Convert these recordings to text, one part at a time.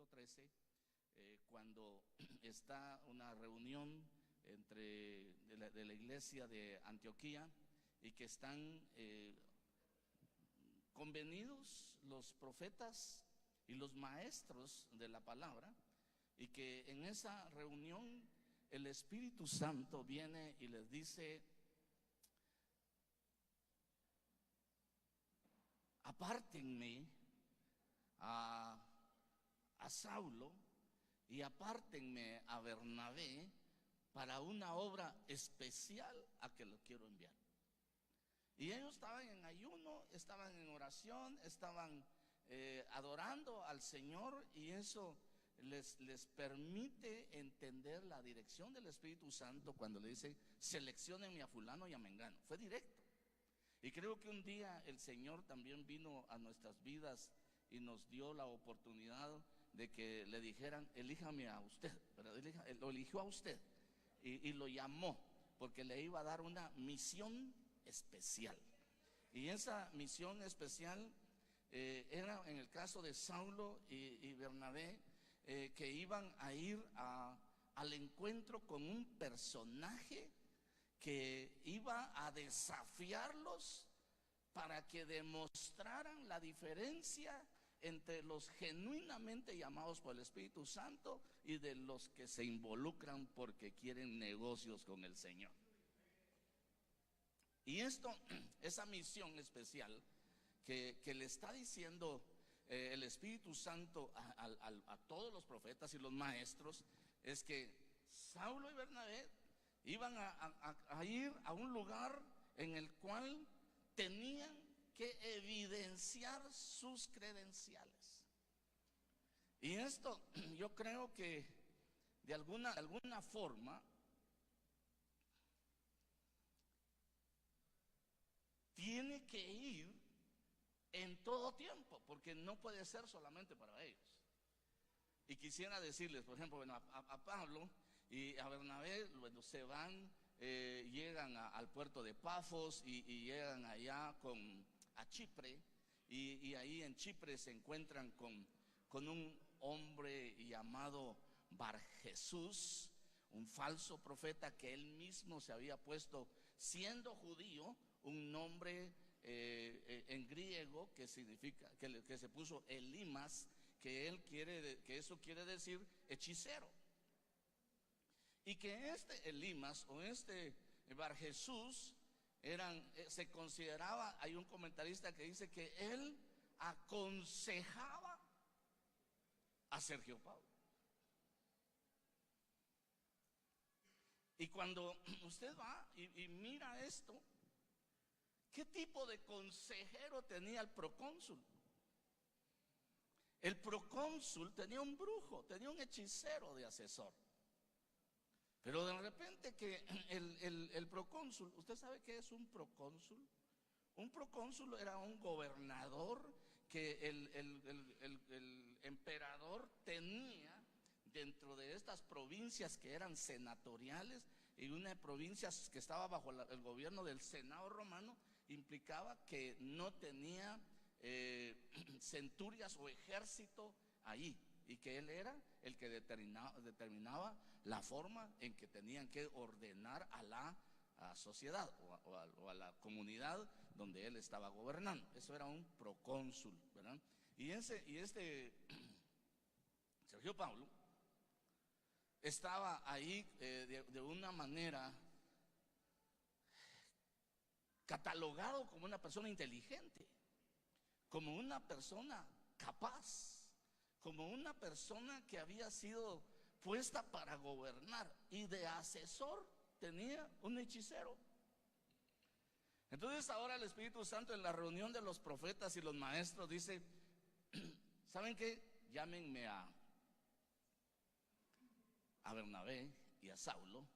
13, cuando está una reunión de la iglesia de Antioquía y que están convenidos los profetas y los maestros de la palabra, y que en esa reunión el Espíritu Santo viene y les dice: apártenme a Saulo y apártenme a Bernabé para una obra especial a que lo quiero enviar. Y ellos estaban en ayuno, estaban en oración, estaban adorando al Señor, y eso les permite entender la dirección del Espíritu Santo cuando le dice: selecciónenme a fulano y a mengano. Fue directo. Y creo que un día el Señor también vino a nuestras vidas y nos dio la oportunidad de que le dijeran: elíjame a usted, pero lo eligió a usted y lo llamó porque le iba a dar una misión especial. Y esa misión especial era en el caso de Saulo y Bernabé, que iban a ir al encuentro con un personaje que iba a desafiarlos para que demostraran la diferencia entre los genuinamente llamados por el Espíritu Santo y de los que se involucran porque quieren negocios con el Señor. Y esa misión especial que le está diciendo el Espíritu Santo a todos los profetas y los maestros, es que Saulo y Bernabé iban a ir a un lugar en el cual tenían que evidenciar sus credenciales. Y esto yo creo que de alguna forma tiene que ir en todo tiempo, porque no puede ser solamente para ellos. Y quisiera decirles, por ejemplo, a Pablo y a Bernabé, bueno, se van, llegan al puerto de Pafos y llegan allá a Chipre, y ahí en Chipre se encuentran con un hombre llamado Barjesús, un falso profeta que él mismo se había puesto, siendo judío, un nombre en griego que significa, que se puso Elimas, que eso quiere decir hechicero. Y que Elimas o Barjesús se consideraba, hay un comentarista que dice que él aconsejaba a Sergio Paulo. Y cuando usted va y mira esto, ¿qué tipo de consejero tenía el procónsul? El procónsul tenía un brujo, tenía un hechicero de asesor. Pero de repente que el procónsul, ¿usted sabe qué es un procónsul? Un procónsul era un gobernador que el emperador tenía dentro de estas provincias que eran senatoriales, y una provincia que estaba bajo el gobierno del Senado romano implicaba que no tenía centurias o ejército allí, y que él era el que determinaba la forma en que tenían que ordenar a la sociedad o a la comunidad donde él estaba gobernando. Eso era un procónsul, ¿verdad? Y Sergio Paulo estaba ahí de una manera catalogado como una persona inteligente, como una persona capaz, como una persona que había sido puesta para gobernar, y de asesor tenía un hechicero. Entonces ahora el Espíritu Santo en la reunión de los profetas y los maestros dice: ¿saben qué? Llámenme a Bernabé y a Saulo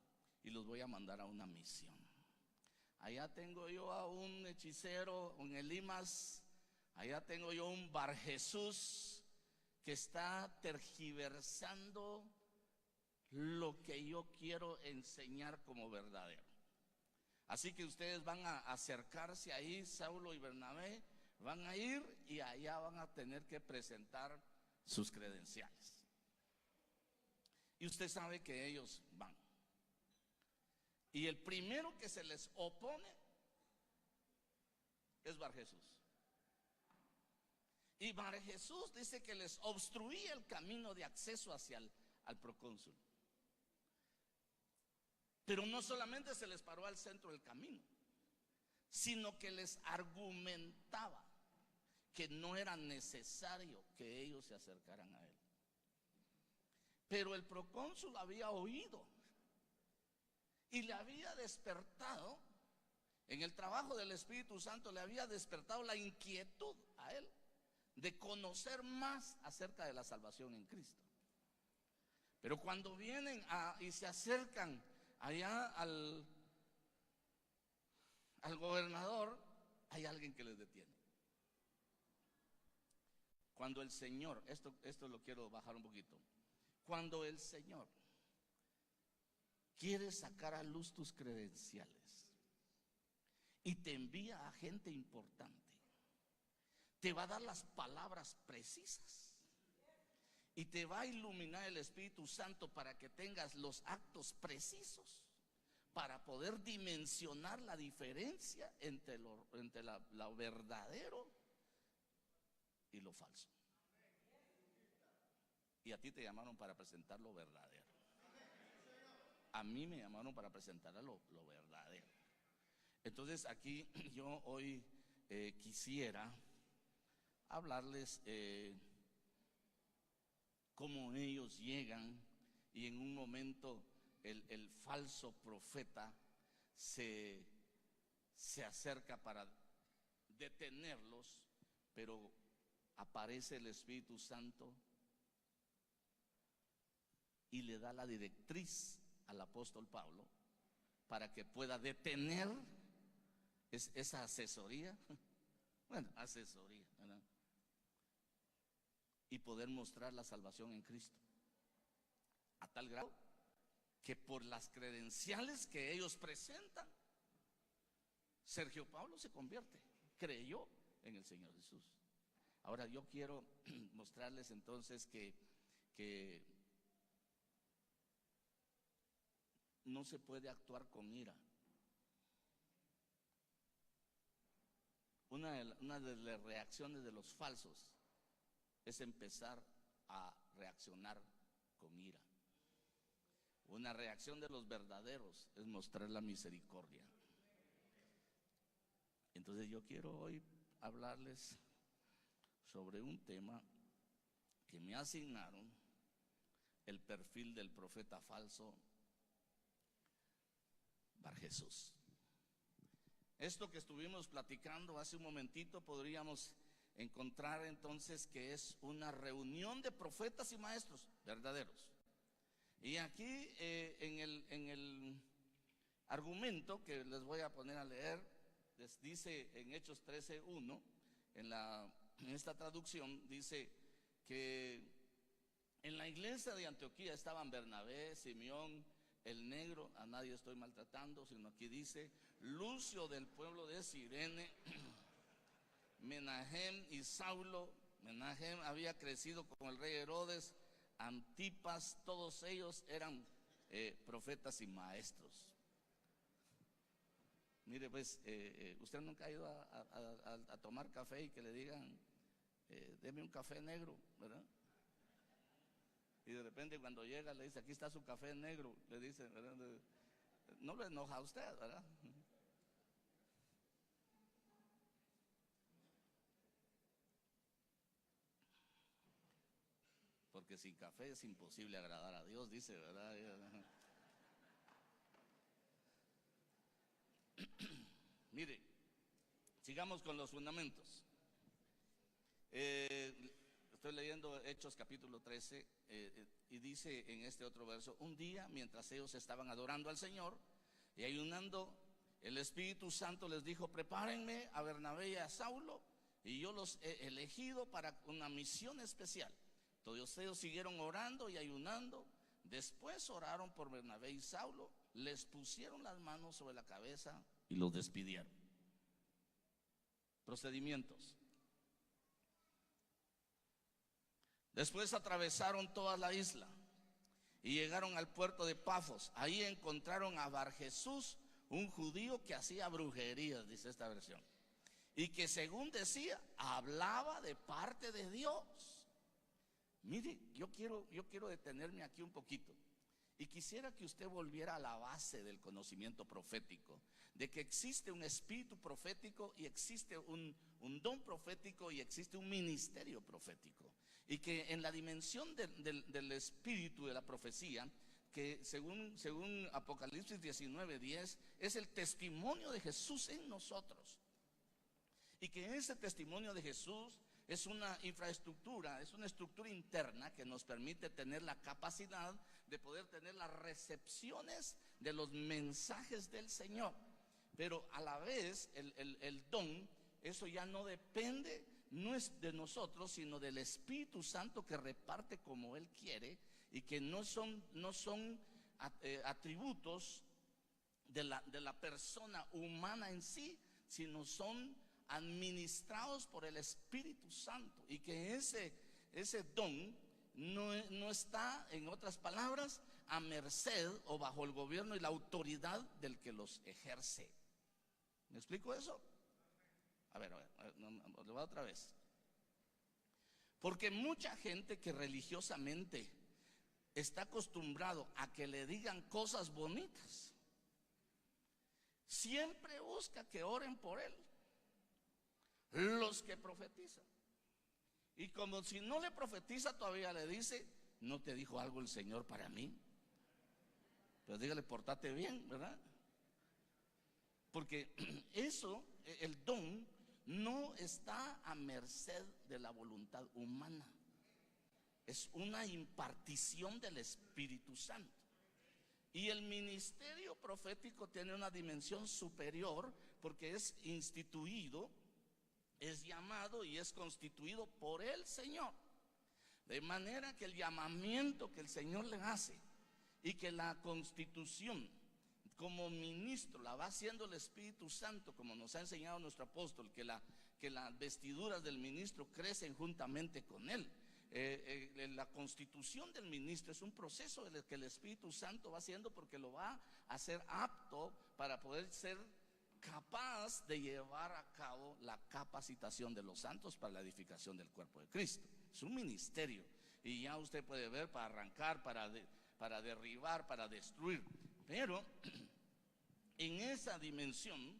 y los voy a mandar a una misión. Allá tengo yo a un hechicero, un Elimas, allá tengo yo un Barjesús que está tergiversando lo que yo quiero enseñar como verdadero. Así que ustedes van a acercarse ahí, Saulo y Bernabé, van a ir y allá van a tener que presentar sus credenciales. Y usted sabe que ellos van. Y el primero que se les opone es Bar Jesús. Y Bar Jesús dice que les obstruía el camino de acceso hacia al procónsul. Pero no solamente se les paró al centro del camino, sino que les argumentaba que no era necesario que ellos se acercaran a él. Pero el procónsul había oído y le había despertado, en el trabajo del Espíritu Santo, le había despertado la inquietud a él de conocer más acerca de la salvación en Cristo. Pero cuando vienen y se acercan allá al gobernador, hay alguien que les detiene. Cuando el Señor, esto lo quiero bajar un poquito, cuando el Señor quiere sacar a luz tus credenciales y te envía a gente importante, te va a dar las palabras precisas y te va a iluminar el Espíritu Santo para que tengas los actos precisos para poder dimensionar la diferencia entre lo verdadero y lo falso. Y a ti te llamaron para presentar lo verdadero. A mí me llamaron para presentar lo verdadero. Entonces aquí yo hoy quisiera hablarles cómo ellos llegan y en un momento el falso profeta se acerca para detenerlos, pero aparece el Espíritu Santo y le da la directriz al apóstol Pablo para que pueda detener esa asesoría, bueno, asesoría, ¿verdad? Y poder mostrar la salvación en Cristo, a tal grado que por las credenciales que ellos presentan, Sergio Pablo se convierte, creyó en el Señor Jesús. Ahora yo quiero mostrarles entonces que no se puede actuar con ira. Una de las reacciones de los falsos es empezar a reaccionar con ira. Una reacción de los verdaderos es mostrar la misericordia. Entonces yo quiero hoy hablarles sobre un tema que me asignaron, el perfil del profeta falso Bar Jesús. Esto que estuvimos platicando hace un momentito podríamos encontrar entonces que es una reunión de profetas y maestros verdaderos. Y aquí en el argumento que les voy a poner a leer, les dice en Hechos 13:1, en esta traducción dice que en la iglesia de Antioquía estaban Bernabé, Simeón, el negro, a nadie estoy maltratando, sino aquí dice Lucio del pueblo de Cirene, Menahem y Saulo. Menahem había crecido con el rey Herodes, Antipas, todos ellos eran profetas y maestros. Mire pues, usted nunca ha ido a tomar café y que le digan, deme un café negro, ¿verdad? Y de repente cuando llega le dice, aquí está su café negro, le dice, ¿verdad? No lo enoja a usted, ¿verdad? Porque sin café es imposible agradar a Dios, dice, ¿verdad? Mire, sigamos con los fundamentos. Estoy leyendo Hechos capítulo 13 y dice en este otro verso, un día mientras ellos estaban adorando al Señor y ayunando, el Espíritu Santo les dijo, prepárenme a Bernabé y a Saulo y yo los he elegido para una misión especial. Todos ellos siguieron orando y ayunando. Después oraron por Bernabé y Saulo, les pusieron las manos sobre la cabeza y los despidieron. Procedimientos. Después atravesaron toda la isla y llegaron al puerto de Pafos. Ahí encontraron a Bar Jesús, un judío que hacía brujerías, dice esta versión, y que según decía, hablaba de parte de Dios. Mire, yo quiero detenerme aquí un poquito. Y quisiera que usted volviera a la base del conocimiento profético, de que existe un espíritu profético y existe un don profético y existe un ministerio profético. Y que en la dimensión del espíritu de la profecía, que según Apocalipsis 19:10, es el testimonio de Jesús en nosotros. Y que ese testimonio de Jesús es una infraestructura, es una estructura interna que nos permite tener la capacidad de poder tener las recepciones de los mensajes del Señor. Pero a la vez el don, eso ya no depende, no es de nosotros, sino del Espíritu Santo, que reparte como Él quiere, y que no son atributos de la persona humana en sí, sino son administrados por el Espíritu Santo. Y que ese don no está, en otras palabras, a merced o bajo el gobierno y la autoridad del que los ejerce. ¿Me explico eso? A ver, le voy otra vez. Porque mucha gente que religiosamente está acostumbrado a que le digan cosas bonitas, siempre busca que oren por él los que profetizan. Y como si no le profetiza, todavía le dice: ¿no te dijo algo el Señor para mí? Pues dígale, portate bien, ¿verdad? Porque eso, el don, no está a merced de la voluntad humana. Es una impartición del Espíritu Santo. Y el ministerio profético tiene una dimensión superior, porque es instituido, es llamado y es constituido por el Señor. De manera que el llamamiento que el Señor le hace y que la constitución como ministro la va haciendo el Espíritu Santo, como nos ha enseñado nuestro apóstol, que las vestiduras del ministro crecen juntamente con él. La constitución del ministro es un proceso en el que el Espíritu Santo va haciendo, porque lo va a hacer apto para poder ser capaz de llevar a cabo la capacitación de los santos para la edificación del cuerpo de Cristo. Es un ministerio, y ya usted puede ver, para arrancar, para derribar, para destruir. Pero en esa dimensión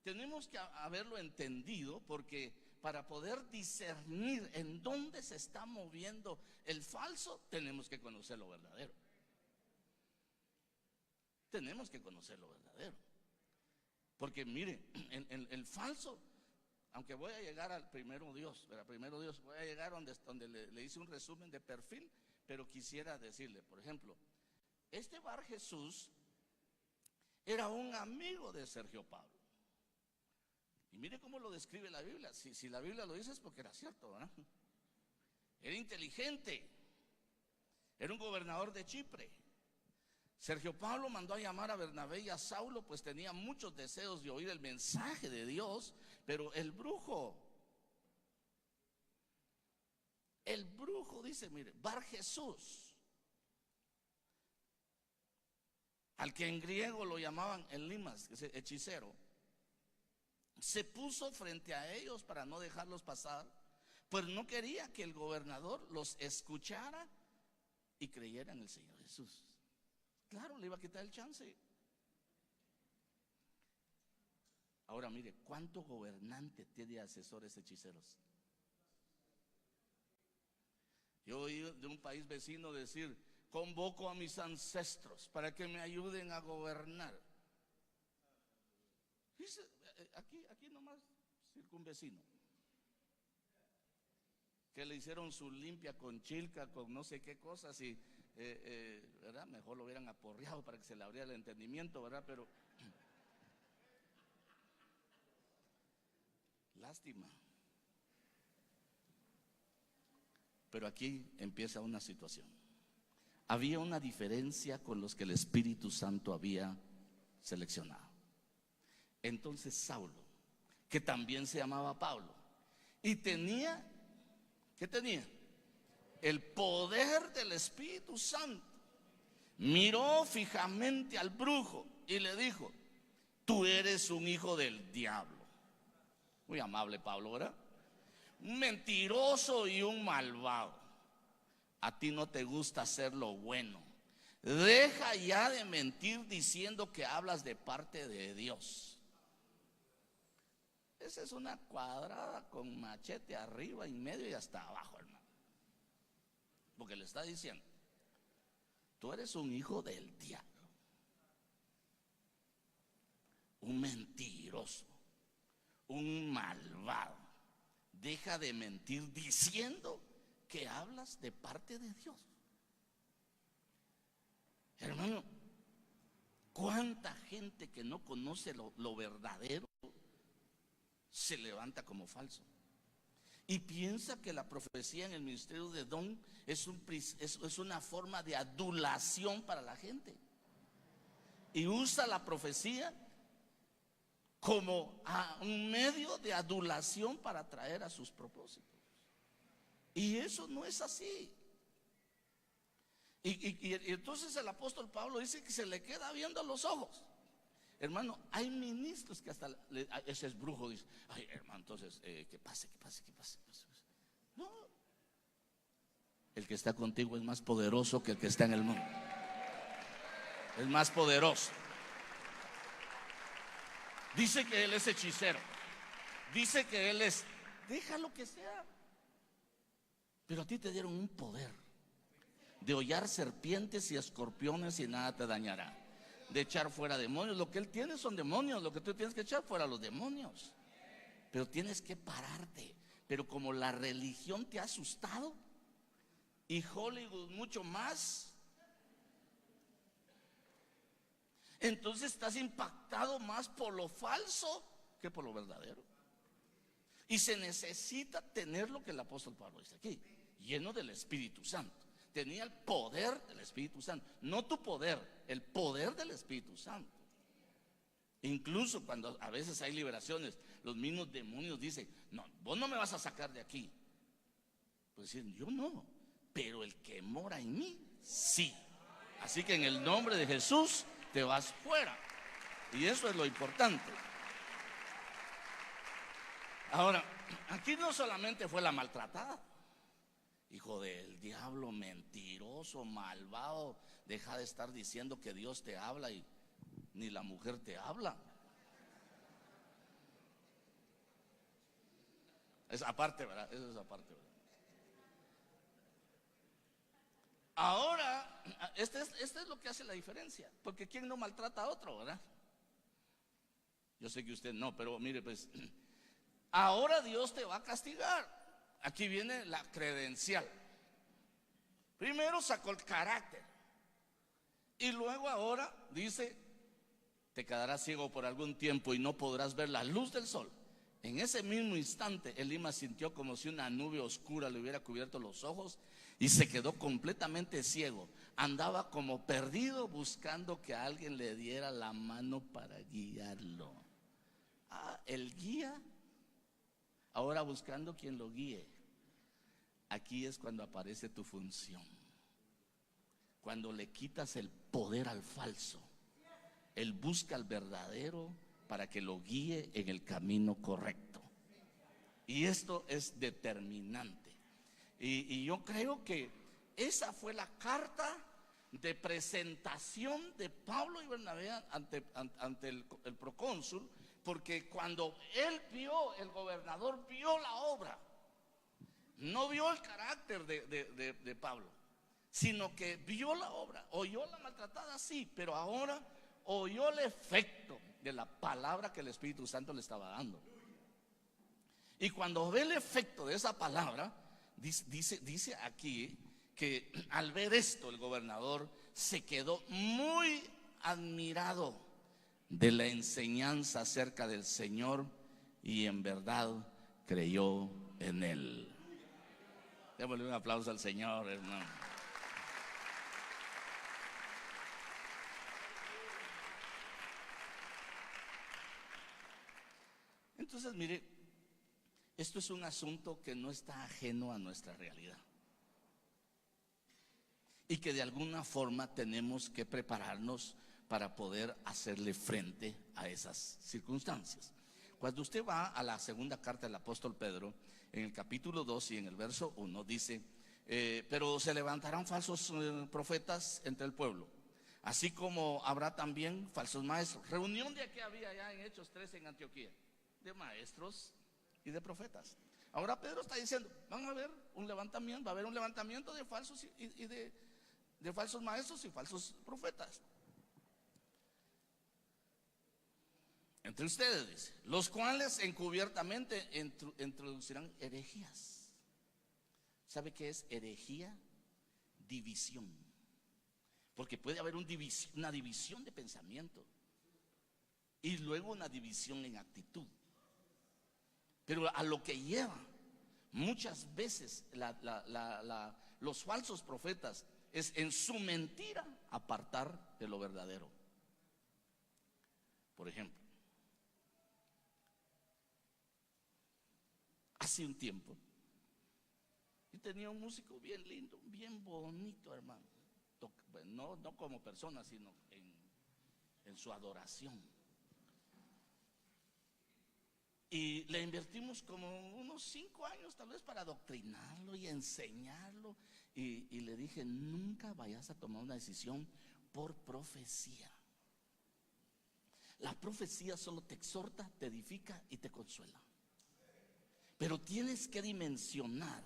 tenemos que haberlo entendido, porque para poder discernir en dónde se está moviendo el falso, tenemos que conocer lo verdadero. Tenemos que conocer lo verdadero. Porque mire, el falso, aunque voy a llegar al primero Dios, voy a llegar donde le hice un resumen de perfil, pero quisiera decirle, por ejemplo, este Bar Jesús era un amigo de Sergio Pablo. Y mire cómo lo describe la Biblia. Si la Biblia lo dice, es porque era cierto, ¿verdad? Era inteligente, era un gobernador de Chipre. Sergio Pablo mandó a llamar a Bernabé y a Saulo, pues tenía muchos deseos de oír el mensaje de Dios. Pero el brujo dice, mire, Bar Jesús, al que en griego lo llamaban Elimas, que es hechicero, se puso frente a ellos para no dejarlos pasar, pues no quería que el gobernador los escuchara y creyera en el Señor Jesús. Claro, le iba a quitar el chance. Ahora mire, ¿cuánto gobernante tiene asesores hechiceros? Yo oí de un país vecino decir: convoco a mis ancestros para que me ayuden a gobernar. Dice, aquí nomás, circunvecino, que le hicieron su limpia con chilca, con no sé qué cosas, y ¿verdad? Mejor lo hubieran aporreado para que se le abriera el entendimiento, ¿verdad? Pero lástima. Pero aquí empieza una situación. Había una diferencia con los que el Espíritu Santo había seleccionado. Entonces Saulo, que también se llamaba Pablo, y tenía, ¿qué tenía? El poder del Espíritu Santo. miró fijamente al brujo y le dijo: tú eres un hijo del diablo. Muy amable Pablo, ¿verdad? Un mentiroso y un malvado. A ti no te gusta hacer lo bueno. Deja ya de mentir diciendo que hablas de parte de Dios. Esa es una cuadrada con machete arriba, en medio y hasta abajo, hermano. Porque le está diciendo: tú eres un hijo del diablo, un mentiroso, un malvado. Deja de mentir diciendo que hablas de parte de Dios. Hermano, ¿cuánta gente que no conoce lo verdadero se levanta como falso? Y piensa que la profecía en el ministerio de don es una forma de adulación para la gente. Y usa la profecía como un medio de adulación para atraer a sus propósitos. Y eso no es así. Y entonces el apóstol Pablo dice que se le queda viendo a los ojos. Hermano, hay ministros que hasta ese es brujo, dice: ay, hermano, entonces que pase. No, el que está contigo es más poderoso que el que está en el mundo. Es más poderoso. Dice que él es hechicero, dice que él es, deja lo que sea. Pero a ti te dieron un poder de hollar serpientes y escorpiones y nada te dañará, de echar fuera demonios. Lo que él tiene son demonios, lo que tú tienes que echar fuera los demonios. Pero tienes que pararte. Pero como la religión te ha asustado, y Hollywood mucho más, entonces estás impactado más por lo falso que por lo verdadero. Y se necesita tener lo que el apóstol Pablo dice aquí: lleno del Espíritu Santo. Tenía el poder del Espíritu Santo, no tu poder, el poder del Espíritu Santo. Incluso cuando a veces hay liberaciones, los mismos demonios dicen: no, vos no me vas a sacar de aquí. Pues dicen: yo no, pero el que mora en mí, sí. Así que en el nombre de Jesús te vas fuera. Y eso es lo importante. Ahora, aquí no solamente fue la maltratada. Hijo del diablo, mentiroso, malvado, deja de estar diciendo que Dios te habla y ni la mujer te habla. Es aparte, ¿verdad? Eso es aparte, ¿verdad? Ahora, este es lo que hace la diferencia. Porque ¿quién no maltrata a otro, verdad? Yo sé que usted no, pero mire, pues, ahora Dios te va a castigar. Aquí viene la credencial. Primero sacó el carácter, y luego ahora dice: te quedarás ciego por algún tiempo y no podrás ver la luz del sol. En ese mismo instante Elimas sintió como si una nube oscura le hubiera cubierto los ojos y se quedó completamente ciego. Andaba como perdido buscando que alguien le diera la mano para guiarlo. El guía ahora buscando quien lo guíe. Aquí es cuando aparece tu función. Cuando le quitas el poder al falso, él busca al verdadero para que lo guíe en el camino correcto. Y esto es determinante. Y yo creo que esa fue la carta de presentación de Pablo y Bernabé ante el procónsul. Porque cuando él vio, el gobernador vio la obra, no vio el carácter de Pablo, sino que vio la obra. Oyó la maltratada, sí, pero ahora oyó el efecto de la palabra que el Espíritu Santo le estaba dando. Y cuando ve el efecto de esa palabra, dice aquí que al ver esto el gobernador se quedó muy admirado de la enseñanza acerca del Señor y en verdad creyó en él. Démosle un aplauso al Señor, hermano. Entonces, mire, esto es un asunto que no está ajeno a nuestra realidad. y que de alguna forma tenemos que prepararnos para poder hacerle frente a esas circunstancias. Cuando usted va a la segunda carta del apóstol Pedro, en el capítulo 2 y en el verso 1 dice: pero se levantarán falsos profetas entre el pueblo, así como habrá también falsos maestros. Reunión de que había ya en Hechos 13 en Antioquía, de maestros y de profetas. Ahora Pedro está diciendo: van a haber un levantamiento, va a haber un levantamiento de falsos y de falsos maestros y falsos profetas entre ustedes, dice, los cuales encubiertamente introducirán herejías. ¿Sabe qué es herejía? División. Porque puede haber una división de pensamiento y luego una división en actitud. Pero a lo que lleva muchas veces los falsos profetas es en su mentira apartar de lo verdadero. Por ejemplo, hace un tiempo yo tenía un músico bien lindo, bien bonito, hermano. No como persona, sino en su adoración. Y le invertimos como unos 5 años tal vez para adoctrinarlo y enseñarlo. Y le dije: nunca vayas a tomar una decisión por profecía. La profecía solo te exhorta, te edifica y te consuela. Pero tienes que dimensionar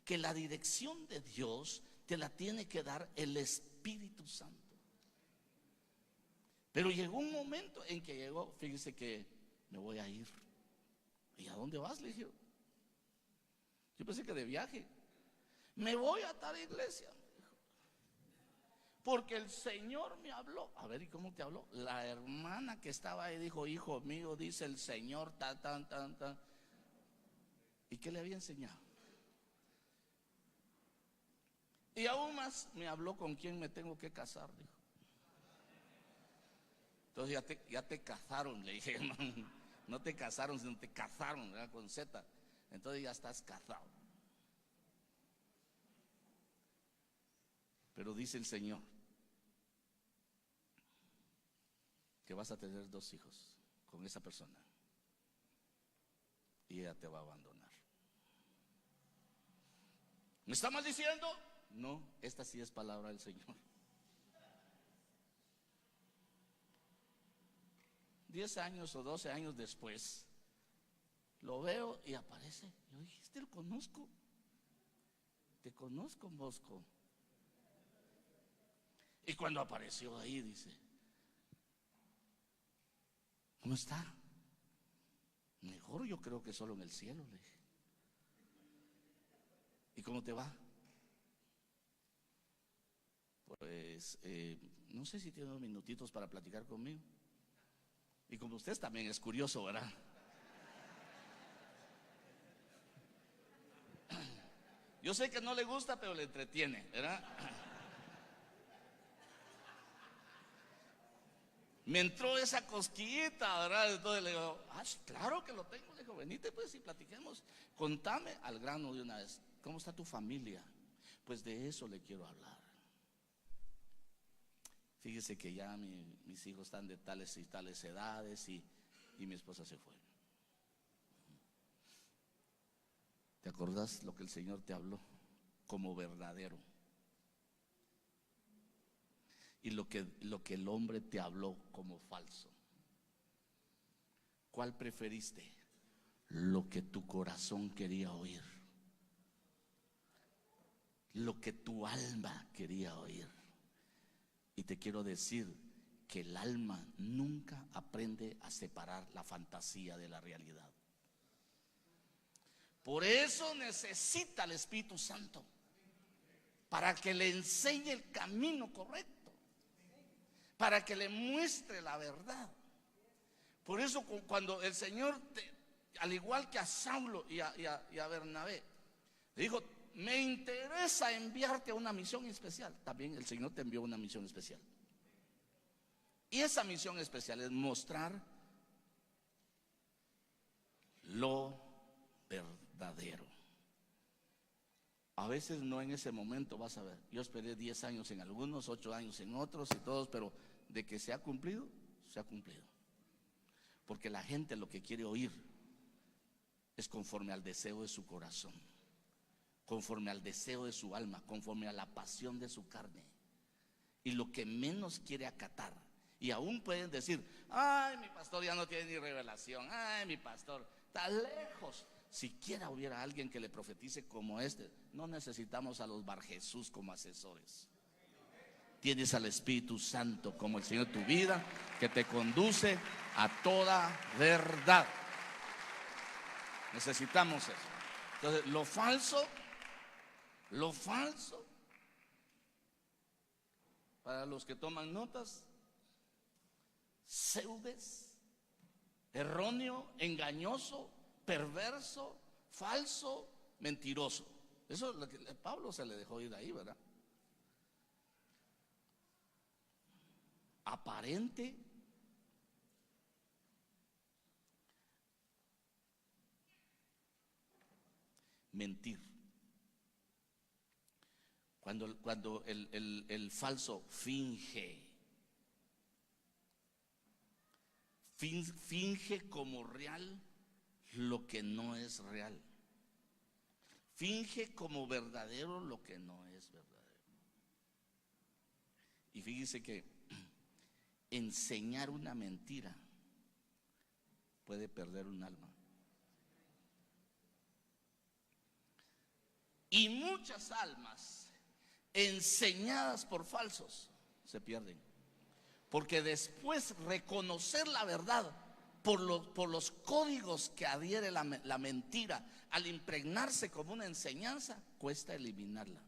que la dirección de Dios te la tiene que dar el Espíritu Santo. Pero llegó un momento en que llegó: fíjese que me voy a ir. ¿Y a dónde vas? Le dije. Yo pensé que de viaje. Me voy a tal iglesia, porque el Señor me habló. A ver, ¿y cómo te habló? La hermana que estaba ahí dijo: hijo mío, dice el Señor, tan. ¿Y qué le había enseñado? Y aún más me habló: con quién me tengo que casar, dijo. Entonces ya te casaron, le dije, hermano. No te casaron, sino te cazaron, ¿verdad? Con Z. Entonces ya estás casado. Pero dice el Señor que vas a tener 2 hijos con esa persona y ella te va a abandonar. ¿Me está maldiciendo? No, esta sí es palabra del Señor. 10 años o 12 años después, lo veo y aparece. Yo dije: lo conozco. Te conozco, Mosco. Y cuando apareció ahí, dice: ¿cómo está? Mejor, yo creo que solo en el cielo, le dije. ¿Y cómo te va? Pues no sé si tiene unos minutitos para platicar conmigo. Y como usted también es curioso, ¿verdad? Yo sé que no le gusta, pero le entretiene, ¿verdad? Me entró esa cosquillita, ¿verdad? Entonces le digo: claro que lo tengo. Le digo: venite pues y platiquemos. Contame al grano de una vez. ¿Cómo está tu familia? Pues de eso le quiero hablar. Fíjese que ya mis hijos están de tales y tales edades y mi esposa se fue. ¿Te acordás lo que el Señor te habló como verdadero? Y lo que el hombre te habló como falso. ¿Cuál preferiste? Lo que tu corazón quería oír, lo que tu alma quería oír. Y te quiero decir que el alma nunca aprende a separar la fantasía de la realidad. Por eso necesita el Espíritu Santo, para que le enseñe el camino correcto, para que le muestre la verdad. Por eso cuando el Señor, al igual que a Saulo y a Bernabé, le dijo: me interesa enviarte a una misión especial. También el Señor te envió una misión especial. Y esa misión especial es mostrar lo verdadero. A veces no en ese momento, vas a ver. Yo esperé 10 años en algunos, 8 años en otros y todos, pero de que se ha cumplido, se ha cumplido. Porque la gente lo que quiere oír es conforme al deseo de su corazón, conforme al deseo de su alma, conforme a la pasión de su carne. Y lo que menos quiere acatar. Y aún pueden decir: ay, mi pastor ya no tiene ni revelación, ay, mi pastor está lejos. Siquiera hubiera alguien que le profetice como este. No necesitamos a los Bar Jesús como asesores. Tienes al Espíritu Santo como el Señor de tu vida, que te conduce a toda verdad. Necesitamos eso. Entonces, lo falso, para los que toman notas, pseudes, erróneo, engañoso, perverso, falso, mentiroso. Eso es lo que Pablo se le dejó ir ahí, ¿verdad? Aparente, mentir. Cuando el falso finge como real lo que no es real. Finge como verdadero lo que no es verdadero. Y fíjese que enseñar una mentira puede perder un alma. Y muchas almas enseñadas por falsos se pierden. Porque después reconocer la verdad por los códigos que adhiere la mentira, al impregnarse como una enseñanza, cuesta eliminarla.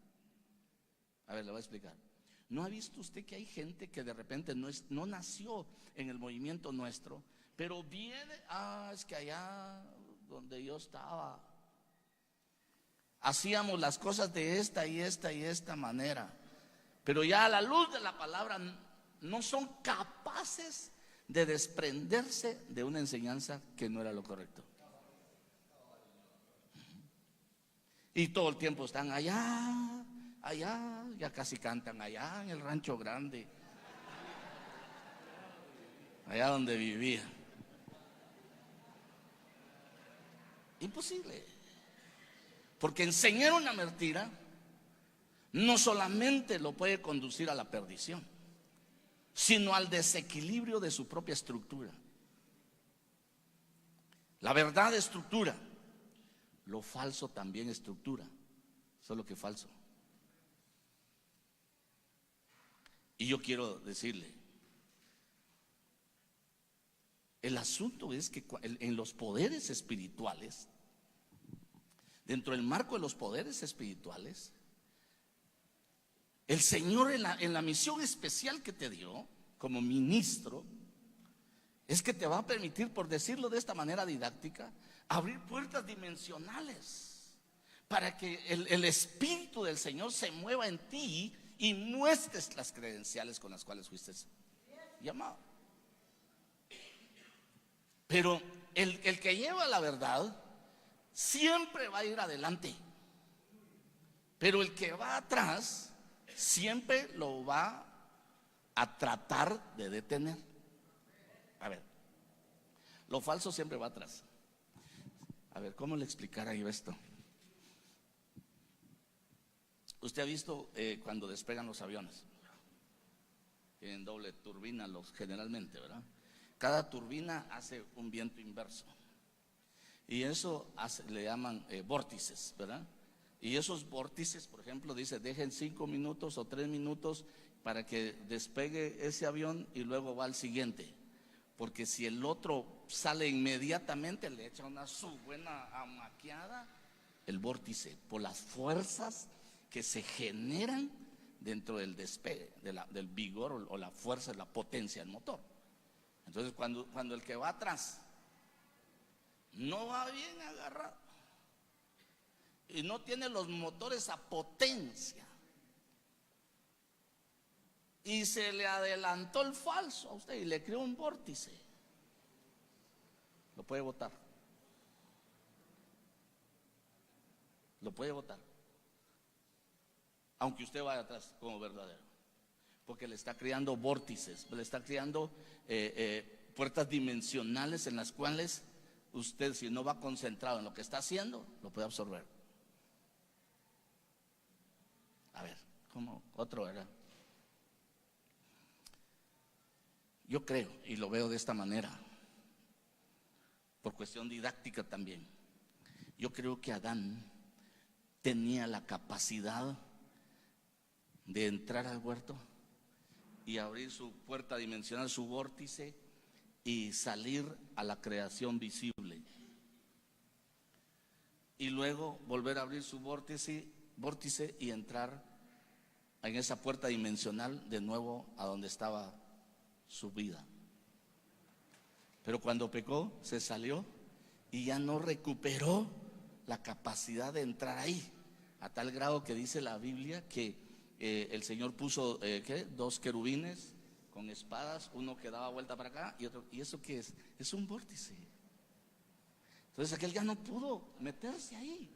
A ver, le voy a explicar. ¿No ha visto usted que hay gente que de repente no nació en el movimiento nuestro, pero viene, es que allá donde yo estaba hacíamos las cosas de esta y esta y esta manera, pero ya a la luz de la palabra no son capaces de desprenderse de una enseñanza que no era lo correcto? Y todo el tiempo están allá, ya casi cantan allá en el Rancho Grande, allá donde vivía. Imposible. Porque enseñar una mentira no solamente lo puede conducir a la perdición, sino al desequilibrio de su propia estructura. La verdad es estructura, lo falso también es estructura, solo que falso. Y yo quiero decirle, el asunto es que en los poderes espirituales, dentro del marco de los poderes espirituales, el Señor en la misión especial que te dio como ministro, es que te va a permitir, por decirlo de esta manera didáctica, abrir puertas dimensionales para que el Espíritu del Señor se mueva en ti y muestres las credenciales con las cuales fuiste llamado. Pero el que lleva la verdad siempre va a ir adelante, pero el que va atrás siempre lo va a tratar de detener. A ver, lo falso siempre va atrás. A ver, ¿cómo le explicara yo esto? Usted ha visto cuando despegan los aviones, tienen doble turbina generalmente, ¿verdad? Cada turbina hace un viento inverso. Y eso le llaman vórtices, ¿verdad? Y esos vórtices, por ejemplo, dice, dejen 5 minutos o 3 minutos para que despegue ese avión y luego va al siguiente. Porque si el otro sale inmediatamente, le echa una buena amaqueada el vórtice, por las fuerzas que se generan dentro del despegue, del vigor o la fuerza, la potencia del motor. Entonces cuando el que va atrás no va bien agarrado y no tiene los motores a potencia y se le adelantó el falso a usted y le creó un vórtice, lo puede botar. Lo puede botar. aunque usted vaya atrás como verdadero, porque le está creando vórtices, le está creando puertas dimensionales en las cuales usted, si no va concentrado en lo que está haciendo, lo puede absorber. A ver, ¿cómo? Otro, ¿verdad? Yo creo, y lo veo de esta manera, por cuestión didáctica también. Yo creo que Adán tenía la capacidad de entrar al huerto y abrir su puerta dimensional, su vórtice, y salir a la creación visible. Y luego volver a abrir su vórtice y entrar en esa puerta dimensional de nuevo a donde estaba su vida. Pero cuando pecó, se salió y ya no recuperó la capacidad de entrar ahí, a tal grado que dice la Biblia que el Señor puso dos querubines con espadas, uno que daba vuelta para acá y otro. ¿Y eso qué es? Es un vórtice. Entonces aquel ya no pudo meterse ahí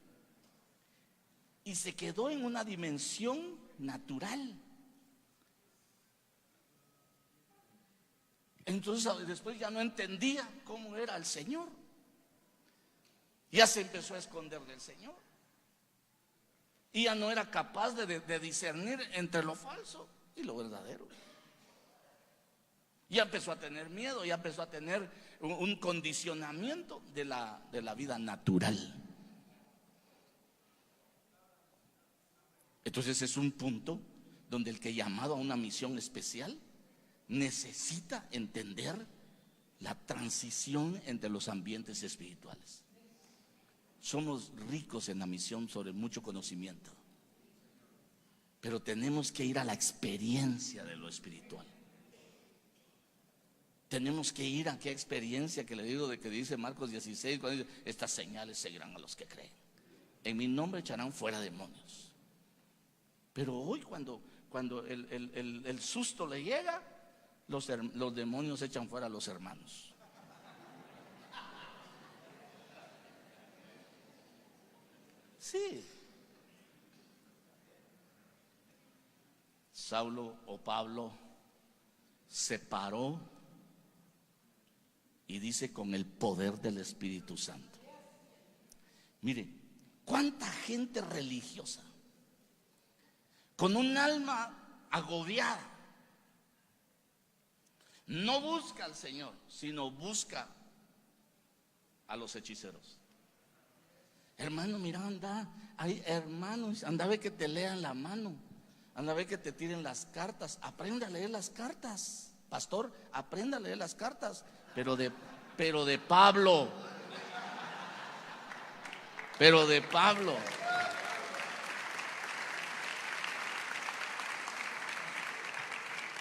y se quedó en una dimensión natural. Entonces después ya no entendía cómo era el Señor. Ya se empezó a esconder del Señor. Y ya no era capaz de discernir entre lo falso y lo verdadero. Ya empezó a tener miedo, ya empezó a tener un condicionamiento de la vida natural. Entonces es un punto donde el que llamado a una misión especial necesita entender la transición entre los ambientes espirituales. Somos ricos en la misión sobre mucho conocimiento, pero tenemos que ir a la experiencia de lo espiritual. Tenemos que ir a aquella experiencia que le digo, de que dice Marcos 16, cuando dice: estas señales seguirán a los que creen, en mi nombre echarán fuera demonios. Pero hoy cuando el susto le llega, los demonios echan fuera a los hermanos. Sí. Saulo o Pablo se paró y dice: con el poder del Espíritu Santo. Mire, cuánta gente religiosa con un alma agobiada no busca al Señor, sino busca a los hechiceros. Hermano, mira, anda, hay hermanos, anda a ver que te lean la mano, anda a ver que te tiren las cartas. Aprenda a leer las cartas, pastor, aprenda a leer las cartas, pero de Pablo. Pero de Pablo.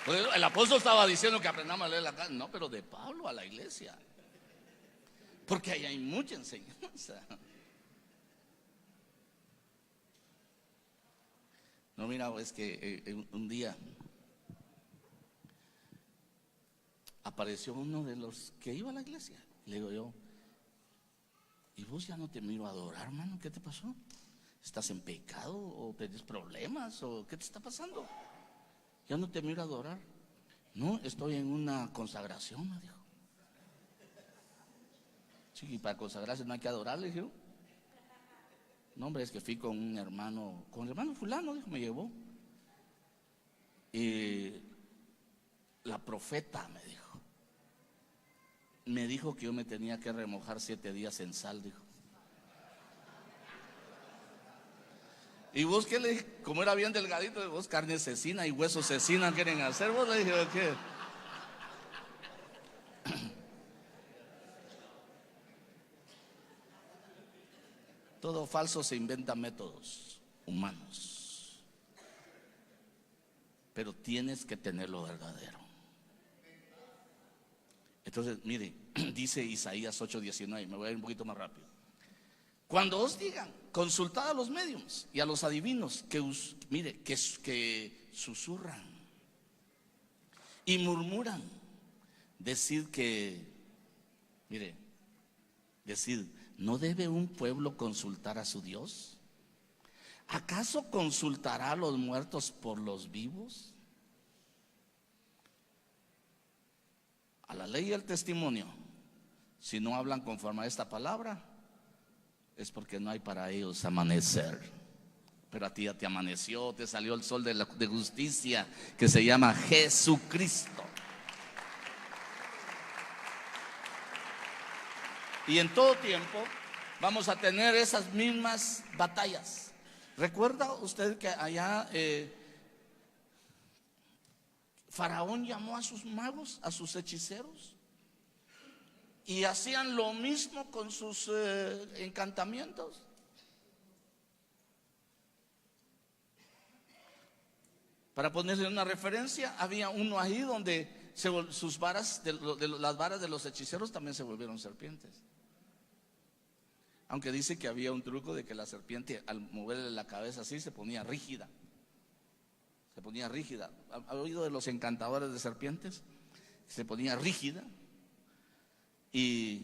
El apóstol estaba diciendo que aprendamos a leer la carta. No, pero de Pablo a la iglesia, porque ahí hay mucha enseñanza. No, mira, es que un día apareció uno de los que iba a la iglesia. Le digo yo: ¿y vos ya no te miro a adorar, hermano? ¿Qué te pasó? ¿Estás en pecado o tenés problemas o qué te está pasando? Ya no te miro a adorar. No, estoy en una consagración, me dijo. Sí, y para consagrarse no hay que adorar, le dije. No, hombre, es que fui con un hermano, con el hermano fulano, dijo, me llevó. Y la profeta me dijo que yo me tenía que remojar 7 días en sal, dijo. Y vos, ¿qué le dije? Como era bien delgadito, vos carne cecina y hueso cecina quieren hacer, vos le dije, ¿qué? Todo falso se inventa métodos humanos, pero tienes que tener lo verdadero. Entonces, mire, dice Isaías 8:19, me voy a ir un poquito más rápido. Cuando os digan, consultad a los médiums y a los adivinos que susurran y murmuran, decid, ¿no debe un pueblo consultar a su Dios? ¿Acaso consultará a los muertos por los vivos? A la ley y al testimonio, si no hablan conforme a esta palabra, es porque no hay para ellos amanecer. Pero a ti ya te amaneció, te salió el sol de justicia, que se llama Jesucristo. Y en todo tiempo vamos a tener esas mismas batallas. ¿Recuerda usted que allá Faraón llamó a sus magos, a sus hechiceros, y hacían lo mismo con sus encantamientos? Para ponerle una referencia, había uno ahí donde sus varas, las varas de los hechiceros también se volvieron serpientes. Aunque dice que había un truco de que la serpiente, al moverle la cabeza así, se ponía rígida. Se ponía rígida. ¿Ha oído de los encantadores de serpientes? Se ponía rígida. Y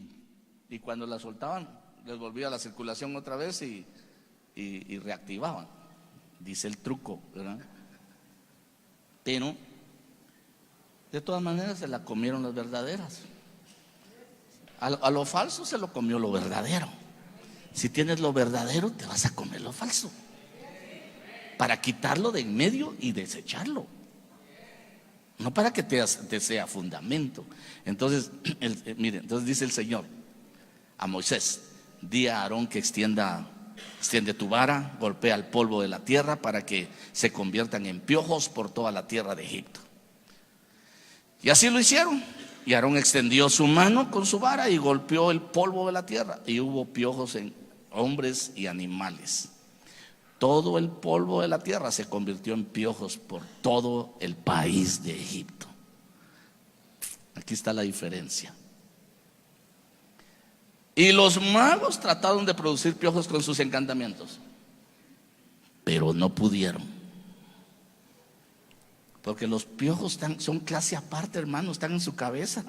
cuando la soltaban, les volvía la circulación otra vez y reactivaban. Dice el truco, ¿verdad? Pero de todas maneras se la comieron las verdaderas. A lo falso se lo comió lo verdadero. Si tienes lo verdadero, te vas a comer lo falso, para quitarlo de en medio y desecharlo, no para que te sea fundamento. Entonces, mire, entonces dice el Señor a Moisés: di a Aarón que extiende tu vara, golpea el polvo de la tierra para que se conviertan en piojos por toda la tierra de Egipto. Y así lo hicieron. Y Aarón extendió su mano con su vara y golpeó el polvo de la tierra, y hubo piojos en hombres y animales. Todo el polvo de la tierra se convirtió en piojos por todo el país de Egipto. Aquí está la diferencia. Y los magos trataron de producir piojos con sus encantamientos, pero no pudieron. Porque los piojos son clase aparte, hermano, están en su cabeza.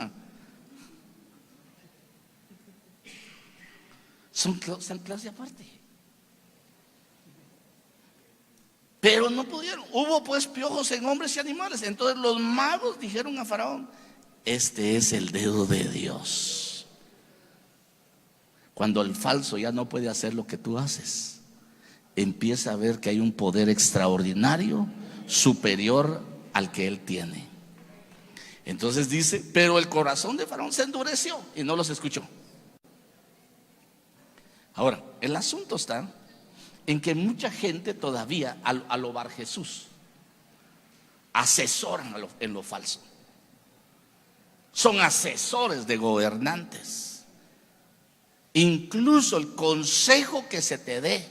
Son clase aparte. Pero no pudieron. Hubo pues piojos en hombres y animales. Entonces los magos dijeron a Faraón: este es el dedo de Dios. Cuando el falso ya no puede hacer lo que tú haces, empieza a ver que hay un poder extraordinario, superior al que él tiene. Entonces dice: pero el corazón de Faraón se endureció y no los escuchó. Ahora, el asunto está en que mucha gente todavía a lo Bar Jesús asesoran en lo falso. Son asesores de gobernantes. Incluso el consejo que se te dé,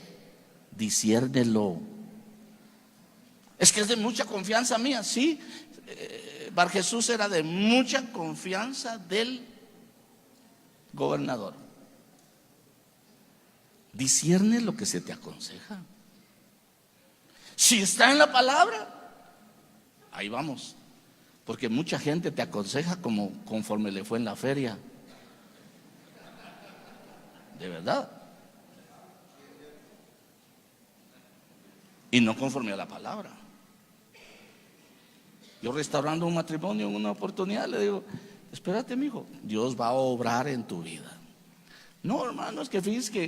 disciérnelo. Es que es de mucha confianza mía, sí. Bar Jesús era de mucha confianza del gobernador. Discierne lo que se te aconseja. Si está en la palabra, ahí vamos. Porque mucha gente te aconseja como conforme le fue en la feria. De verdad. Y no conforme a la palabra. Yo restaurando un matrimonio en una oportunidad le digo: espérate, mijo, Dios va a obrar en tu vida. No, hermano, es que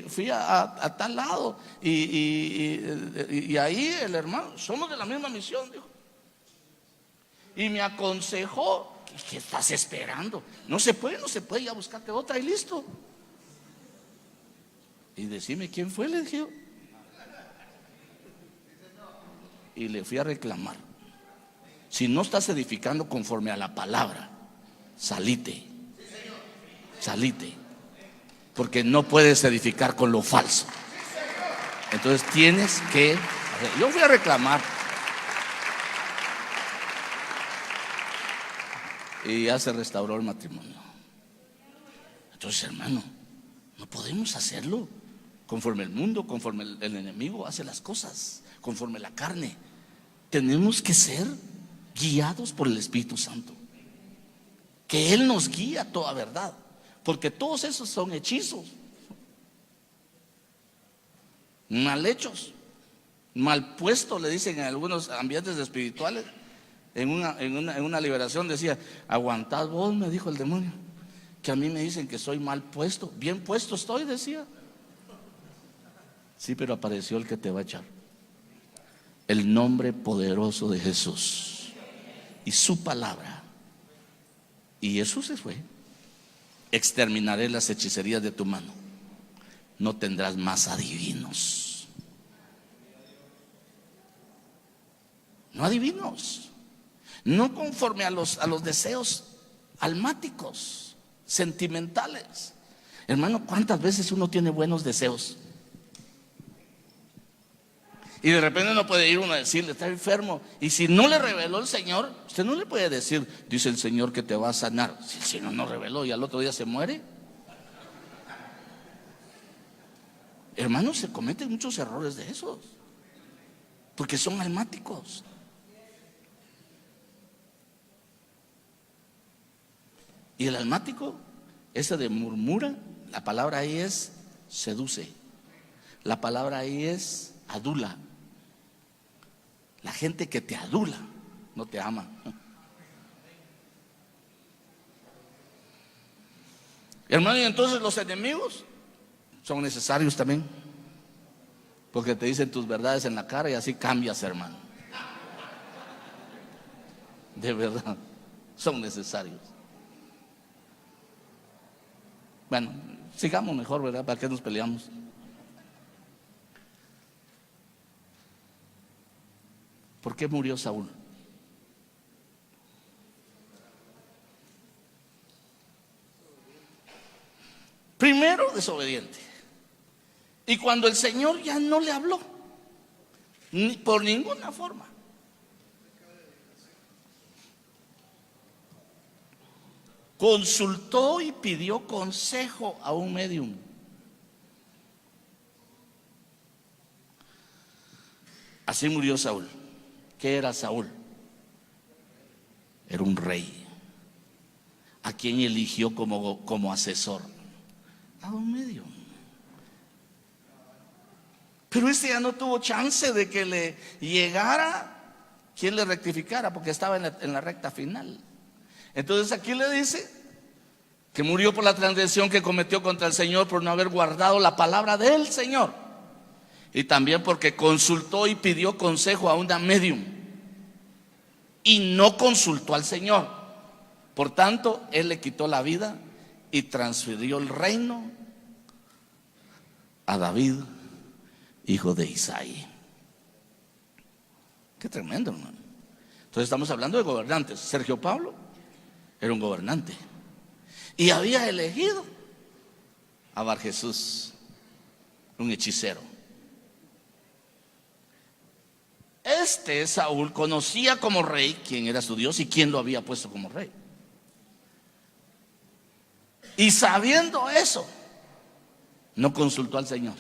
fui a tal lado y ahí el hermano, somos de la misma misión, dijo. Y me aconsejó: ¿qué estás esperando? No se puede, ya buscarte otra y listo. Y decime quién fue, le dije yo. Y le fui a reclamar: si no estás edificando conforme a la palabra, salite. Porque no puedes edificar con lo falso. Entonces tienes que... Yo fui a reclamar. Y ya se restauró el matrimonio. Entonces, hermano, no podemos hacerlo conforme el mundo, conforme el enemigo hace las cosas, conforme la carne. Tenemos que ser guiados por el Espíritu Santo, que Él nos guía a toda verdad. Porque todos esos son hechizos, mal hechos. Mal puesto, le dicen en algunos ambientes espirituales. En una liberación decía: aguantad vos, me dijo el demonio, que a mí me dicen que soy mal puesto. Bien puesto estoy, decía. Sí, pero apareció el que te va a echar. El nombre poderoso de Jesús y su palabra. Y Jesús se fue. Exterminaré las hechicerías de tu mano. No tendrás más adivinos. No adivinos. No conforme a los deseos almáticos, sentimentales. Hermano, ¿cuántas veces uno tiene buenos deseos? Y de repente no puede ir uno a decirle: está enfermo. Y si no le reveló el Señor, usted no le puede decir: dice el Señor que te va a sanar. Si el Señor no reveló y al otro día se muere. Hermanos, se cometen muchos errores de esos, porque son almáticos. Y el almático, ese de murmura, la palabra ahí es seduce. La palabra ahí es adula. La gente que te adula no te ama. Hermano, y entonces los enemigos son necesarios también, porque te dicen tus verdades en la cara y así cambias, hermano. De verdad, son necesarios. Bueno, sigamos mejor, ¿verdad? ¿Para qué nos peleamos? ¿Por qué murió Saúl? Primero, desobediente. Y cuando el Señor ya no le habló, ni por ninguna forma. Consultó y pidió consejo a un médium. Así murió Saúl. ¿Qué era Saúl? Era un rey. ¿A quién eligió como asesor? A un médium. Pero este ya no tuvo chance de que le llegara quien le rectificara, porque estaba en la recta final. Entonces aquí le dice que murió por la transgresión que cometió contra el Señor, por no haber guardado la palabra del Señor, y también porque consultó y pidió consejo a una medium y no consultó al Señor. Por tanto, él le quitó la vida y transfirió el reino a David, hijo de Isaí. Qué tremendo, hermano. Entonces estamos hablando de gobernantes. Sergio Pablo era un gobernante y había elegido a Bar Jesús, un hechicero. Este Saúl conocía como rey quién era su Dios y quién lo había puesto como rey. Y sabiendo eso, no consultó al Señor.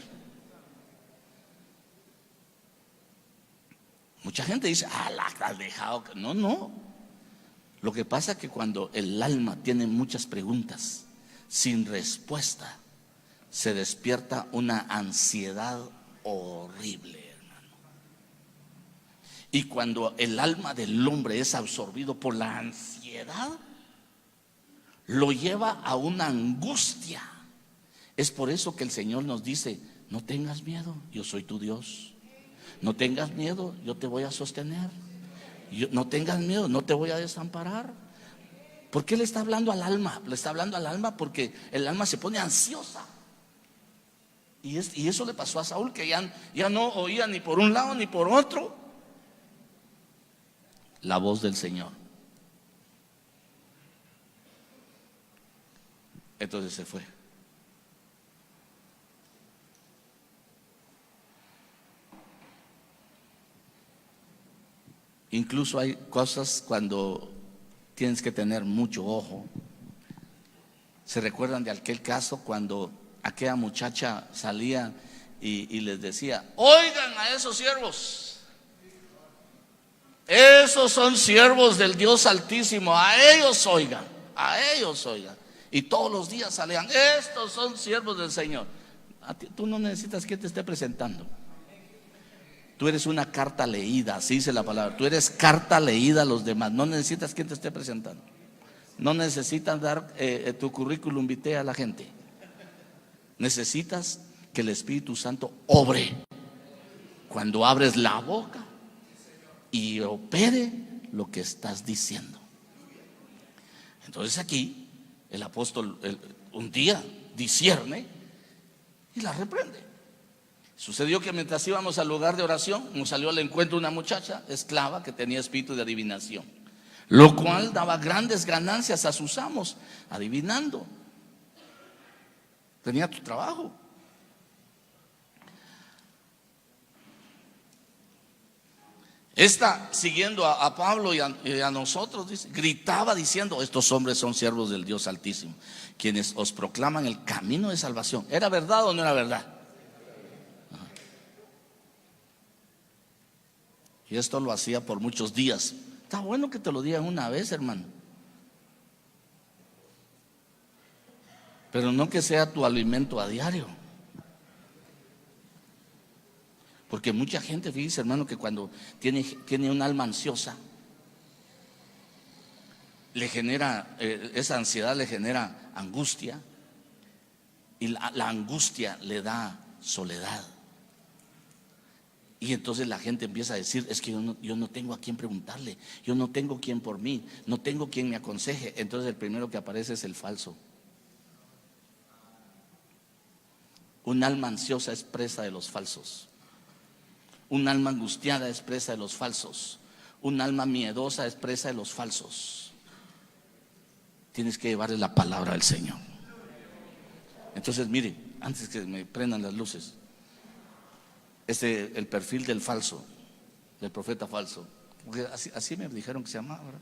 Mucha gente dice: la has dejado. No. Lo que pasa es que cuando el alma tiene muchas preguntas sin respuesta, se despierta una ansiedad horrible, hermano. Y cuando el alma del hombre es absorbido por la ansiedad, lo lleva a una angustia. Es por eso que el Señor nos dice: no tengas miedo, yo soy tu Dios. No tengas miedo, yo te voy a sostener. No tengas miedo, no te voy a desamparar. ¿Por qué le está hablando al alma? Le está hablando al alma porque el alma se pone ansiosa. Y eso le pasó a Saúl, que ya no oía ni por un lado ni por otro la voz del Señor. Entonces se fue. Incluso hay cosas cuando tienes que tener mucho ojo. ¿Se recuerdan de aquel caso cuando aquella muchacha salía y les decía: oigan a esos siervos, esos son siervos del Dios Altísimo, a ellos oigan, a ellos oigan? Y todos los días salían: estos son siervos del Señor. Tú no necesitas que te esté presentando. Tú eres una carta leída, así dice la palabra. Tú eres carta leída a los demás. No necesitas quien te esté presentando. No necesitas dar tu currículum vitae a la gente. Necesitas que el Espíritu Santo obre cuando abres la boca y opere lo que estás diciendo. Entonces aquí el apóstol un día discierne y la reprende. Sucedió que mientras íbamos al lugar de oración, nos salió al encuentro una muchacha esclava que tenía espíritu de adivinación, lo cual daba grandes ganancias a sus amos, adivinando. Tenía tu trabajo. Esta, siguiendo a Pablo y a nosotros, dice, gritaba diciendo: estos hombres son siervos del Dios Altísimo, quienes os proclaman el camino de salvación. ¿Era verdad o no era verdad? Y esto lo hacía por muchos días. Está bueno que te lo digan una vez, hermano, pero no que sea tu alimento a diario. Porque mucha gente, fíjese, hermano, que cuando tiene un alma ansiosa, le genera, esa ansiedad le genera angustia, y la angustia le da soledad. Y entonces la gente empieza a decir: es que yo no tengo a quien preguntarle, yo no tengo quien por mí, no tengo quien me aconseje. Entonces el primero que aparece es el falso. Un alma ansiosa es presa de los falsos. Un alma angustiada es presa de los falsos. Un alma miedosa es presa de los falsos. Tienes que llevarle la palabra al Señor. Entonces, mire, antes que me prendan las luces, el perfil del falso, del profeta falso, porque así me dijeron que se llamaba, ¿verdad?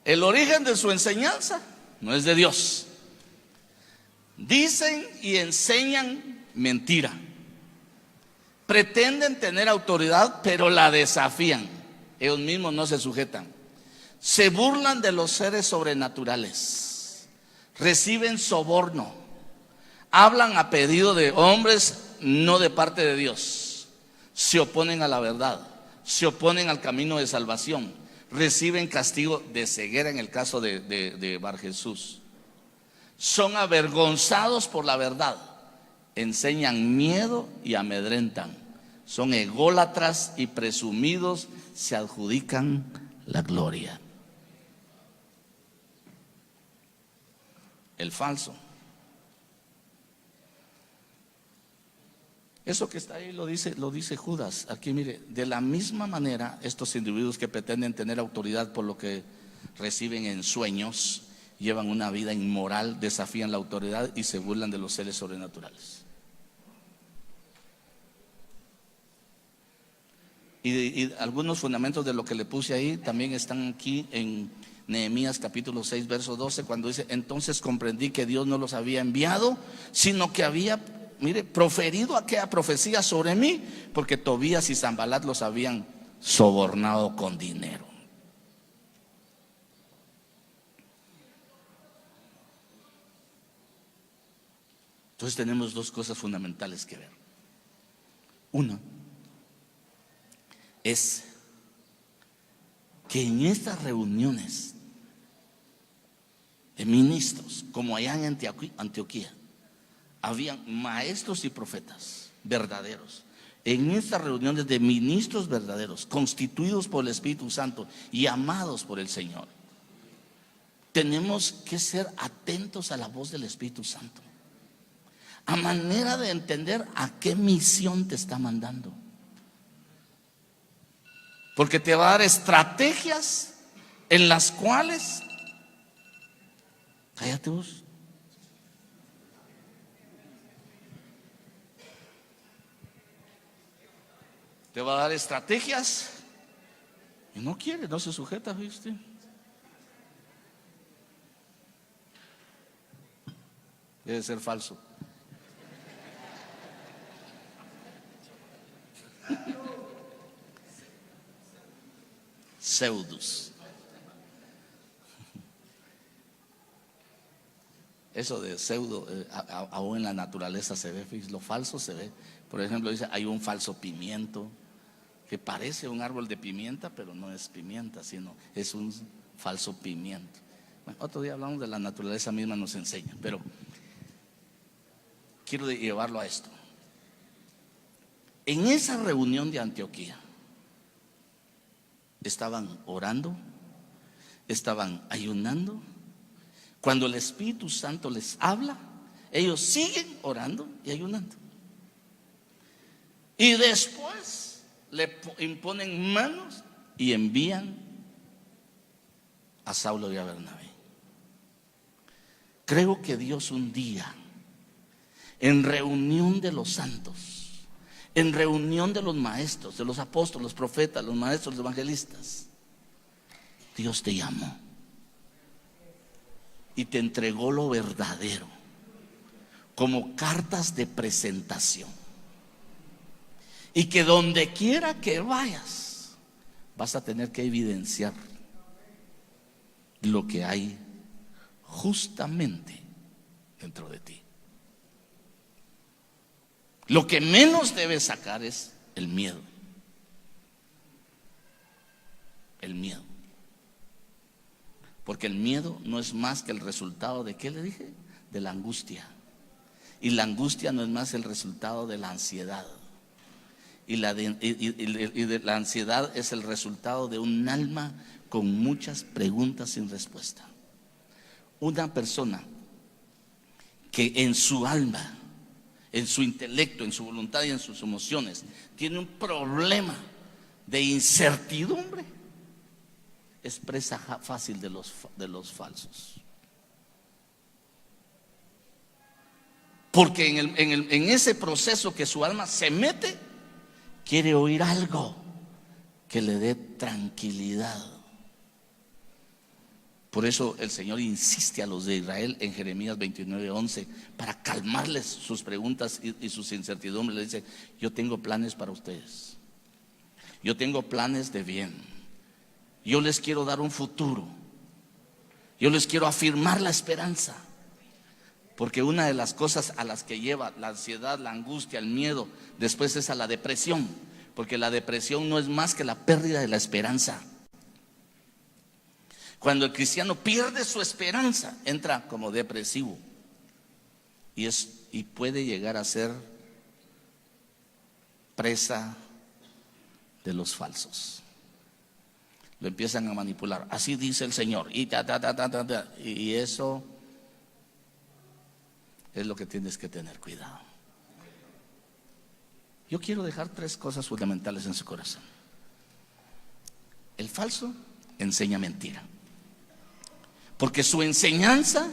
El origen de su enseñanza no es de Dios. Dicen y enseñan mentira. Pretenden tener autoridad, pero la desafían. Ellos mismos no se sujetan. Se burlan de los seres sobrenaturales. Reciben soborno. Hablan a pedido de hombres, no de parte de Dios. Se oponen a la verdad. Se oponen al camino de salvación. Reciben castigo de ceguera en el caso de Bar Jesús. Son avergonzados por la verdad. Enseñan miedo y amedrentan. Son ególatras y presumidos, se adjudican la gloria. El falso. Eso que está ahí lo dice Judas. Aquí mire, de la misma manera estos individuos que pretenden tener autoridad por lo que reciben en sueños, llevan una vida inmoral, desafían la autoridad y se burlan de los seres sobrenaturales. Y algunos fundamentos de lo que le puse ahí también están aquí en Nehemías capítulo 6 verso 12, cuando dice: entonces comprendí que Dios no los había enviado, sino que había, mire, proferido aquella profecía sobre mí, porque Tobías y Sanbalat los habían sobornado con dinero. Entonces tenemos dos cosas fundamentales que ver. Una es que en estas reuniones de ministros, como allá en Antioquía, habían maestros y profetas verdaderos. En estas reuniones de ministros verdaderos, constituidos por el Espíritu Santo y amados por el Señor, tenemos que ser atentos a la voz del Espíritu Santo, a manera de entender a qué misión te está mandando. Porque te va a dar estrategias en las cuales, cállate vos, te va a dar estrategias y no quiere, no se sujeta, ¿viste? Debe ser falso. Pseudos. Eso de pseudo, aún en la naturaleza se ve, lo falso se ve. Por ejemplo, dice, hay un falso pimiento que parece un árbol de pimienta, pero no es pimienta, sino es un falso pimiento. Bueno, otro día hablamos de la naturaleza misma, nos enseña, pero quiero llevarlo a esto. En esa reunión de Antioquía estaban orando, estaban ayunando. Cuando el Espíritu Santo les habla, ellos siguen orando y ayunando. Y después le imponen manos y envían a Saulo y a Bernabé. Creo que Dios un día, en reunión de los santos, en reunión de los maestros, de los apóstoles, los profetas, los maestros, los evangelistas, Dios te llamó y te entregó lo verdadero como cartas de presentación, y que donde quiera que vayas vas a tener que evidenciar lo que hay justamente dentro de ti. Lo que menos debes sacar es el miedo. El miedo. Porque el miedo no es más que el resultado de, ¿qué le dije? De la angustia. Y la angustia no es más el resultado de la ansiedad. Y la ansiedad es el resultado de un alma con muchas preguntas sin respuesta. Una persona que en su alma, en su intelecto, en su voluntad y en sus emociones tiene un problema de incertidumbre, es presa fácil de los falsos. Porque en ese proceso que su alma se mete, quiere oír algo que le dé tranquilidad. Por eso el Señor insiste a los de Israel en Jeremías 29:11 para calmarles sus preguntas y sus incertidumbres. Le dice: yo tengo planes para ustedes, yo tengo planes de bien, yo les quiero dar un futuro, yo les quiero afirmar la esperanza. Porque una de las cosas a las que lleva la ansiedad, la angustia, el miedo, después es a la depresión. Porque la depresión no es más que la pérdida de la esperanza. Cuando el cristiano pierde su esperanza, entra como depresivo y puede llegar a ser presa de los falsos. Lo empiezan a manipular. Así dice el Señor. Y eso es lo que tienes que tener cuidado. Yo quiero dejar 3 cosas fundamentales en su corazón. El falso enseña mentira, porque su enseñanza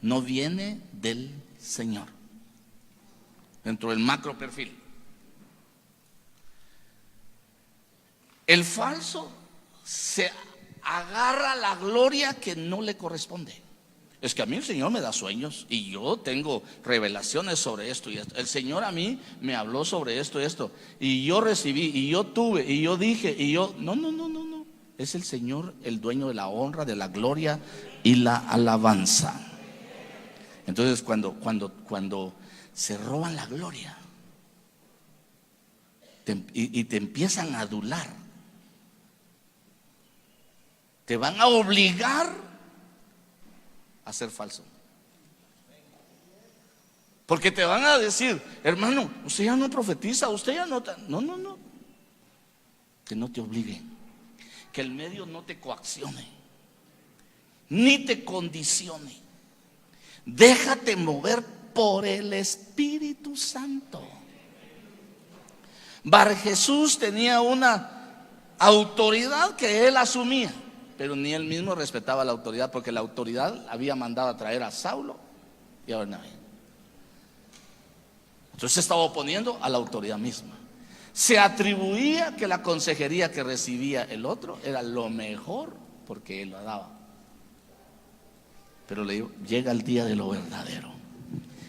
no viene del Señor. Dentro del macro perfil, el falso se agarra la gloria que no le corresponde. Es que a mí el Señor me da sueños y yo tengo revelaciones sobre esto y esto. El Señor a mí me habló sobre esto y esto, y yo recibí, y yo tuve, y yo dije, y yo... No. Es el Señor el dueño de la honra, de la gloria y la alabanza. Entonces cuando se roban la gloria y te empiezan a adular, te van a obligar a ser falso. Porque te van a decir: hermano, usted ya no profetiza, usted ya no. No. Que no te obliguen, que el medio no te coaccione, ni te condicione. Déjate mover por el Espíritu Santo. Bar Jesús tenía una autoridad que él asumía, pero ni él mismo respetaba la autoridad, porque la autoridad había mandado a traer a Saulo y a Bernabé. Entonces se estaba oponiendo a la autoridad misma. Se atribuía que la consejería que recibía el otro era lo mejor porque él lo daba. Pero le digo, llega el día de lo verdadero.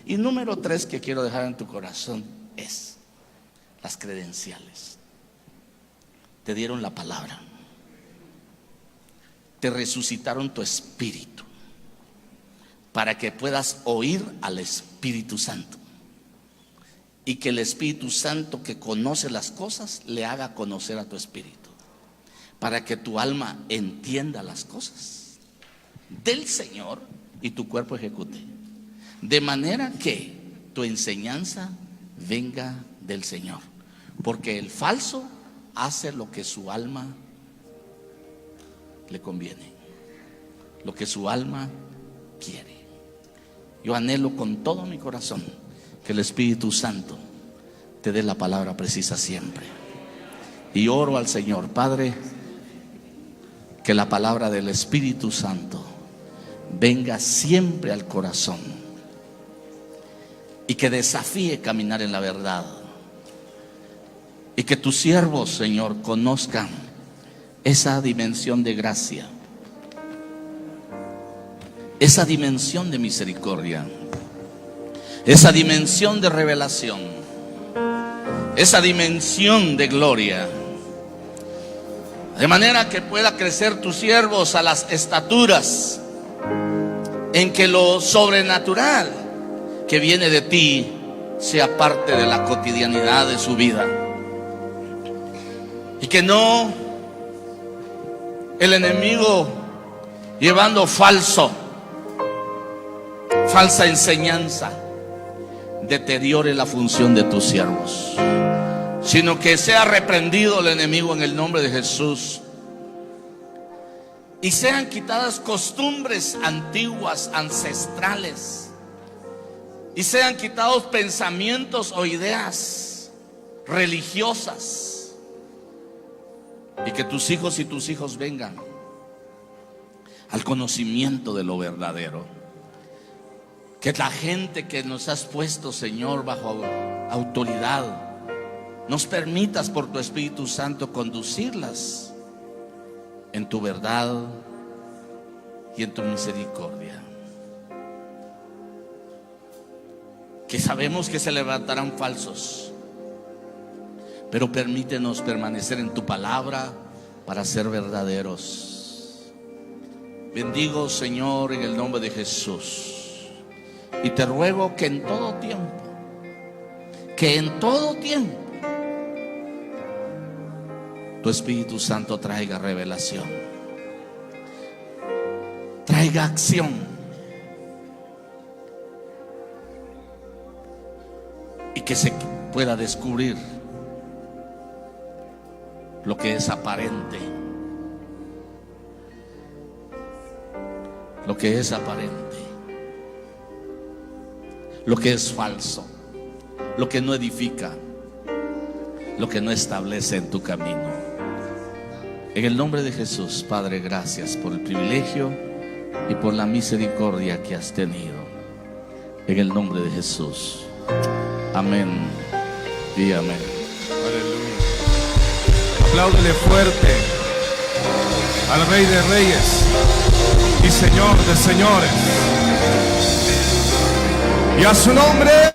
Y número 3 que quiero dejar en tu corazón es las credenciales. Te dieron la palabra, te resucitaron tu espíritu, para que puedas oír al Espíritu Santo. Y que el Espíritu Santo, que conoce las cosas, le haga conocer a tu espíritu, para que tu alma entienda las cosas del Señor y tu cuerpo ejecute. De manera que tu enseñanza venga del Señor. Porque el falso hace lo que su alma le conviene, lo que su alma quiere. Yo anhelo con todo mi corazón que el Espíritu Santo te dé la palabra precisa siempre. Y oro al Señor, Padre, que la palabra del Espíritu Santo venga siempre al corazón y que desafíe caminar en la verdad. Y que tus siervos, Señor, conozcan esa dimensión de gracia, esa dimensión de misericordia, esa dimensión de revelación, esa dimensión de gloria, de manera que pueda crecer tus siervos a las estaturas en que lo sobrenatural que viene de ti sea parte de la cotidianidad de su vida, y que no el enemigo, llevando falsa enseñanza, deteriore la función de tus siervos, sino que sea reprendido el enemigo en el nombre de Jesús, y sean quitadas costumbres antiguas, ancestrales, y sean quitados pensamientos o ideas religiosas, y que tus hijos y tus hijos vengan al conocimiento de lo verdadero. Que la gente que nos has puesto, Señor, bajo autoridad, nos permitas por tu Espíritu Santo conducirlas en tu verdad y en tu misericordia. Que sabemos que se levantarán falsos, pero permítenos permanecer en tu palabra para ser verdaderos. Bendigo, Señor, en el nombre de Jesús. Y te ruego que en todo tiempo, tu Espíritu Santo traiga revelación, traiga acción, y que se pueda descubrir lo que es aparente, lo que es aparente, lo que es falso, lo que no edifica, lo que no establece en tu camino. En el nombre de Jesús, Padre, gracias por el privilegio y por la misericordia que has tenido. En el nombre de Jesús. Amén y amén. Aleluya. Apláudele fuerte al Rey de Reyes y Señor de Señores. Y a su nombre.